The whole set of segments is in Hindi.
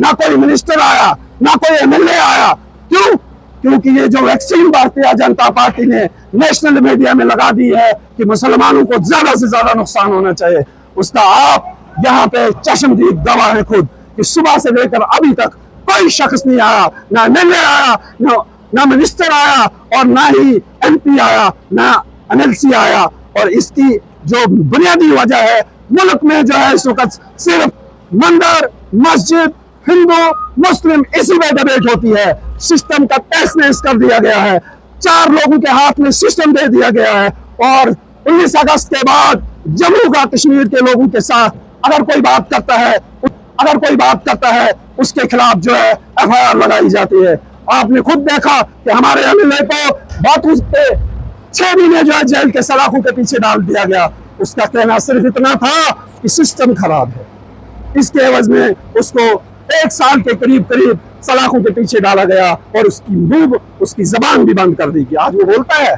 ना कोई मिनिस्टर आया, ना कोई एमएलए आया। क्यों? क्योंकि ये जो वैक्सीन भारतीय जनता पार्टी ने नेशनल मीडिया में लगा दी है कि मुसलमानों को ज्यादा से ज्यादा नुकसान होना चाहिए, उसका आप यहाँ पे चश्मदीद गवाह है खुद कि सुबह से लेकर अभी तक कोई शख्स नहीं आया, ना एमएलए आया, ना मिनिस्टर आया, और ना ही एमपी आया, ना एमएलसी आया। और इसकी जो बुनियादी वजह है, मुल्क में जो है इस वक्त सिर्फ मंदिर, मस्जिद, हिंदू मुस्लिम इसी में डिबेट होती है। सिस्टम का तहस नहस कर दिया गया है, 4 लोगों के हाथ में सिस्टम दे दिया गया है। और 19 अगस्त के बाद जम्मू का कश्मीर के लोगों के साथ अगर कोई बात करता है उसके खिलाफ जो है एफआईआर लगाई जाती है। आपने खुद देखा कि हमारे एमएलए को बातों पे 6 महीने जो है जेल के सलाखों के पीछे डाल दिया गया। उसका कहना सिर्फ इतना था कि सिस्टम खराब है, इसके एवज में उसको 1 साल के करीब सलाखों के पीछे डाला गया और उसकी जबान भी बंद कर दी गई। आज वो बोलता है,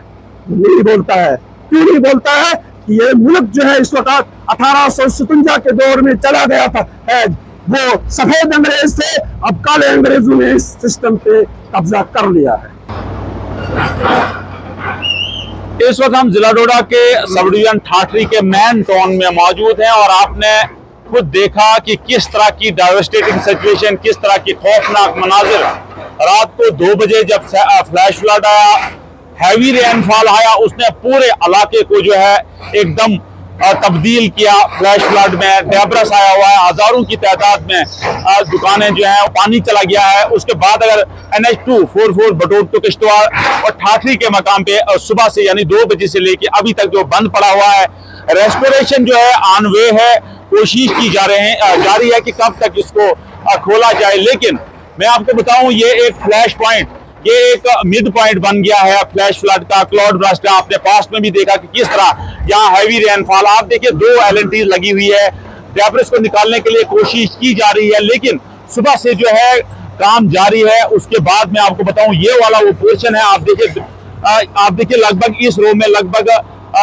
नहीं बोलता है। क्यों नहीं बोलता है? कि ये मुल्क जो है इस वक्त 1857 के दौर में चला गया था, वो सफेद अंग्रेज थे, अब काले अंग्रेजों ने इस सिस्टम पे कब्जा कर लिया है। इस वक्त हम जिला डोडा के सब डिवीजन ठाठरी के मेन टाउन में मौजूद हैं और आपने खुद देखा कि किस तरह की डेवास्टेटिंग सिचुएशन, किस तरह की खौफनाक मनाजिर। रात को 2 बजे जब फ्लैश फ्लड आया, हैवी रेनफॉल आया, उसने पूरे इलाके को जो है एकदम तब्दील किया। फ्लैश फ्लड में डेब्रस आया हुआ है, हजारों की तादाद में दुकानें जो है पानी चला गया है। उसके बाद अगर NH244 बटोर तो किश्तवाड़ और ठाठरी के मकाम पे सुबह से यानी 2 बजे से लेके अभी तक जो बंद पड़ा हुआ है, रेस्टोरेशन जो है ऑन वे है, कोशिश की जारी है कि कब तक इसको खोला जाए। लेकिन मैं आपको बताऊं, ये एक फ्लैश पॉइंट, ये एक मिड पॉइंट बन गया है फ्लैश फ्लड का, क्लाउड ब्रस्ट का। आपने पास्ट में भी देखा कि किस तरह यहाँ हैवी रेनफॉल। आप देखिए 2 LNT लगी हुई है, डेब्रिस को निकालने के लिए कोशिश की जा रही है, लेकिन सुबह से जो है काम जारी है। उसके बाद मैं आपको बताऊं, ये वाला वो पोर्शन है, आप देखिए लगभग इस रो में लगभग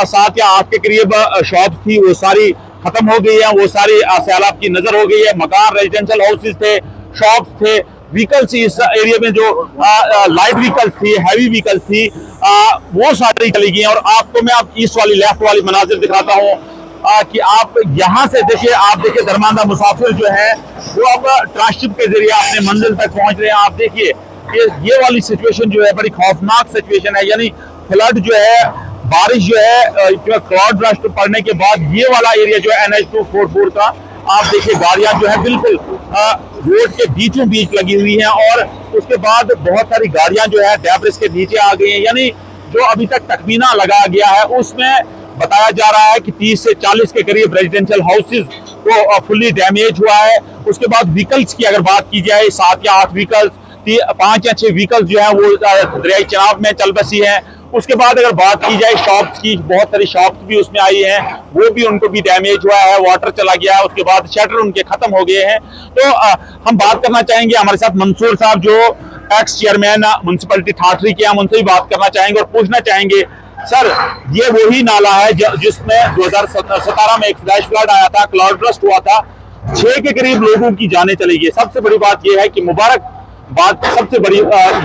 7 या 8 के करीब शॉप थी, वो सारी खत्म हो गई है, वो सारी सैलाब की नजर हो गई है। मकान, रेजिडेंशियल हाउसेज थे, शॉप्स थे, व्हीकल्स इस एरिया में जो लाइट व्हीकल्स थी, हैवी व्हीकल्स थी, वो सारी चली गई हैं। और आपको मैं इस वाली लेफ्ट वाली मनाजिर दिखाता हूँ कि आप यहाँ से देखिए, आप देखिए दरमानदा मुसाफिर जो है वो अब ट्रांसशिप के जरिए अपने मंजिल तक पहुंच रहे हैं। आप देखिए ये वाली सिचुएशन जो है बड़ी खौफनाक सिचुएशन है, यानी फ्लड जो है, बारिश जो है, क्लाउड ब्रस्ट पड़ने के बाद ये वाला एरिया जो है NH244 का, आप देखिए गाड़ियां जो है बिल्कुल रोड के बीचों बीच लगी हुई हैं। और उसके बाद बहुत सारी गाड़ियां जो है डेब्रिस के नीचे आ गई हैं। यानी जो अभी तक तखमीना लगाया गया है उसमें बताया जा रहा है कि 30 से 40 के करीब रेजिडेंशियल हाउसेज को फुल्ली डैमेज हुआ है। उसके बाद व्हीकल्स की अगर बात की जाए, 7 या 8 व्हीकल्स, 5 या 6 व्हीकल्स जो है वो दरियाई चनाब में चल बसी है। उसके बाद अगर बात की जाए शॉप्स की, बहुत सारी शॉप्स भी उसमें आई हैं, वो भी उनको भी डैमेज हुआ है, वाटर चला गया है। उसके बाद शटर उनके खत्म हो गए हैं। तो हम बात करना चाहेंगे, हमारे साथ मंसूर साहब जो एक्स चेयरमैन म्युनिसिपैलिटी ठाठरी के, हम उनसे भी बात करना चाहेंगे और पूछना चाहेंगे, सर ये वही नाला है जिसमें 2017 में एक फ्लैश फ्लड आया था, क्लाउड ब्रस्ट हुआ था, 6 के करीब लोगों की जानें चली गई। सबसे बड़ी बात यह है कि मुबारक बात सबसे बड़ी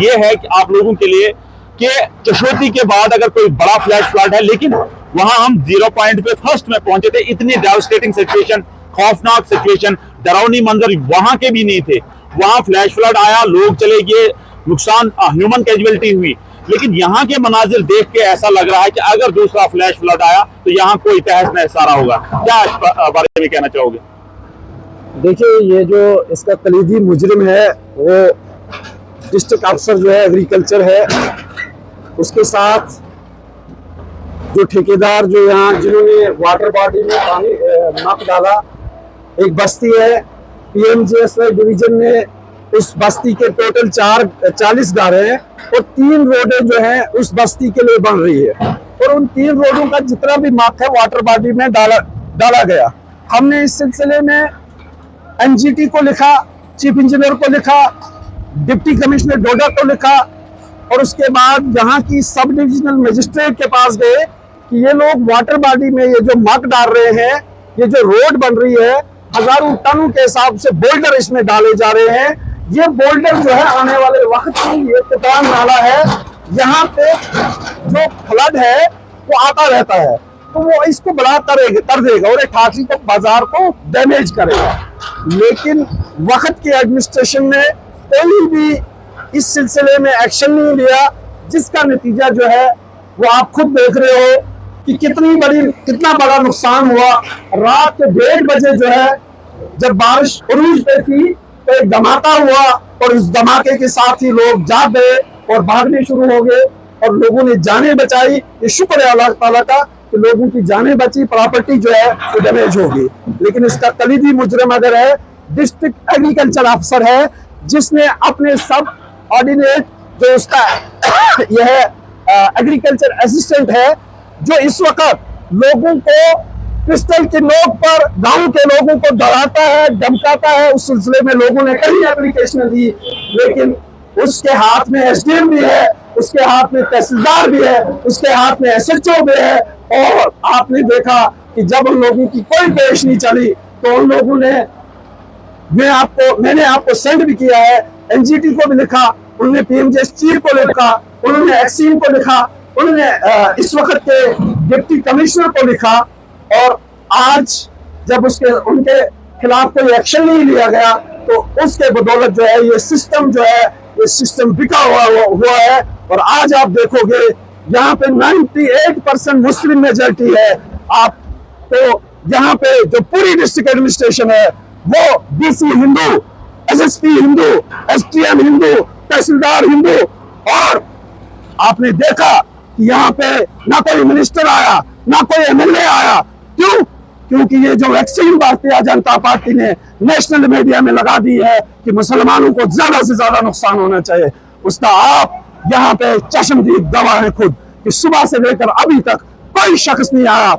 ये है कि आप लोगों के लिए कि चशोती के बाद अगर कोई बड़ा फ्लैश फ्लड है, लेकिन वहां हम 0 पॉइंट पे फर्स्ट में पहुंचे थे। इतनी डेवास्टेटिंग सिचुएशन, खौफनाक सिचुएशन, डरावनी मंजर वहां के भी नहीं थे। वहां फ्लैश फ्लड आया, लोग चले गए, नुकसान, ह्यूमन कैजुअलिटी हुई। लेकिन यहाँ के मनाजिर देख के ऐसा लग रहा है कि अगर दूसरा फ्लैश फ्लड आया तो यहाँ कोई तहस नहस सारा होगा। क्या इस बारे में कहना चाहोगे? देखिए, ये जो इसका कलीदी मुजरिम है वो डिस्ट्रिक्ट अफसर जो है एग्रीकल्चर है, उसके साथ जो ठेकेदार जो यहाँ जिन्होंने वाटर बॉडी में पानी नक डाला, एक बस्ती है PMGSY डिवीजन ने उस बस्ती के टोटल 40 गारे हैं और 3 रोडें जो हैं उस बस्ती के लिए बन रही है। और उन 3 रोडों का जितना भी मार्क है वाटर बॉडी में डाला गया। हमने इस सिलसिले में NGT को लिखा, चीफ इंजीनियर को लिखा, डिप्टी कमिश्नर डोडा को लिखा, और उसके बाद यहाँ की सब डिविजनल मजिस्ट्रेट के पास गए कि ये लोग वाटर बॉडी में ये जो मक डाल रहे हैं, ये जो रोड बन रही है, हजारों टनों के हिसाब से बोल्डर इसमें डाले जा रहे हैं। ये बोल्डर जो है आने वाले वक्त में, ये कटान नाला है, यहाँ पे जो फ्लड है वो आता रहता है, तो वो इसको बड़ा कर देगा और ठाठरी को बाजार को डैमेज करेगा। लेकिन वक्त की एडमिनिस्ट्रेशन ने कोई भी इस सिलसिले में एक्शन नहीं लिया, जिसका नतीजा जो है वो आप खुद देख रहे हो कि कितना बड़ा नुकसान हुआ। रात के 1:30 बजे जो है जब बारिश उरूज पे थी तो एक धमाका हुआ और उस धमाके के साथ ही लोग जाग गए और भागने शुरू हो गए और लोगों ने जानें बचाई। ये शुक्र है अल्लाह ताला का कि लोगों की जानें बची, प्रॉपर्टी जो है वो डैमेज हो गई। लेकिन इसका कलीदी मुजरिम अगर है डिस्ट्रिक्ट एग्रीकल्चर अफसर है, जिसने अपने सब ऑर्डिनेट जो उसका यह एग्रीकल्चर असिस्टेंट है, जो इस वक्त लोगों को पिस्टल की नोक पर गांव के लोगों को डराता है, धमकाता है। उस सिलसिले में लोगों ने कई एप्लीकेशन दी, लेकिन उसके हाथ में एसडीएम भी है, उसके हाथ में तहसीलदार भी है, उसके हाथ में एसएचओ भी है। और आपने देखा कि जब उन लोगों की कोई पेश नहीं चली तो उन लोगों ने मैंने आपको सेंड भी किया है, एनजीटी को भी लिखा, उन्होंने पीएमजे चीफ को लिखा, उन्होंने एक्सीम को लिखा, उन्होंने इस वक्त के डिप्टी कमिश्नर को लिखा। और आज जब उनके खिलाफ कोई एक्शन नहीं लिया गया तो उसके बदौलत जो है ये सिस्टम बिका हुआ है। और आज आप देखोगे यहाँ पे 98% मुस्लिम मेजॉरिटी है। आप तो यहाँ पे जो पूरी डिस्ट्रिक्ट एडमिनिस्ट्रेशन है वो DC Hindu, SSP Hindu, STM Hindu, tehsildar Hindu. और आपने देखा कि यहाँ पे ना कोई मिनिस्टर आया, ना कोई एमएलए आया। क्यों? क्योंकि ये जो वैक्सीन भारतीय जनता पार्टी ने नेशनल मीडिया में लगा दी है कि मुसलमानों को ज्यादा से ज्यादा नुकसान होना चाहिए, उसका आप यहाँ पे चश्मदीद गवाह है खुद कि सुबह से लेकर अभी तक कोई शख्स नहीं आया,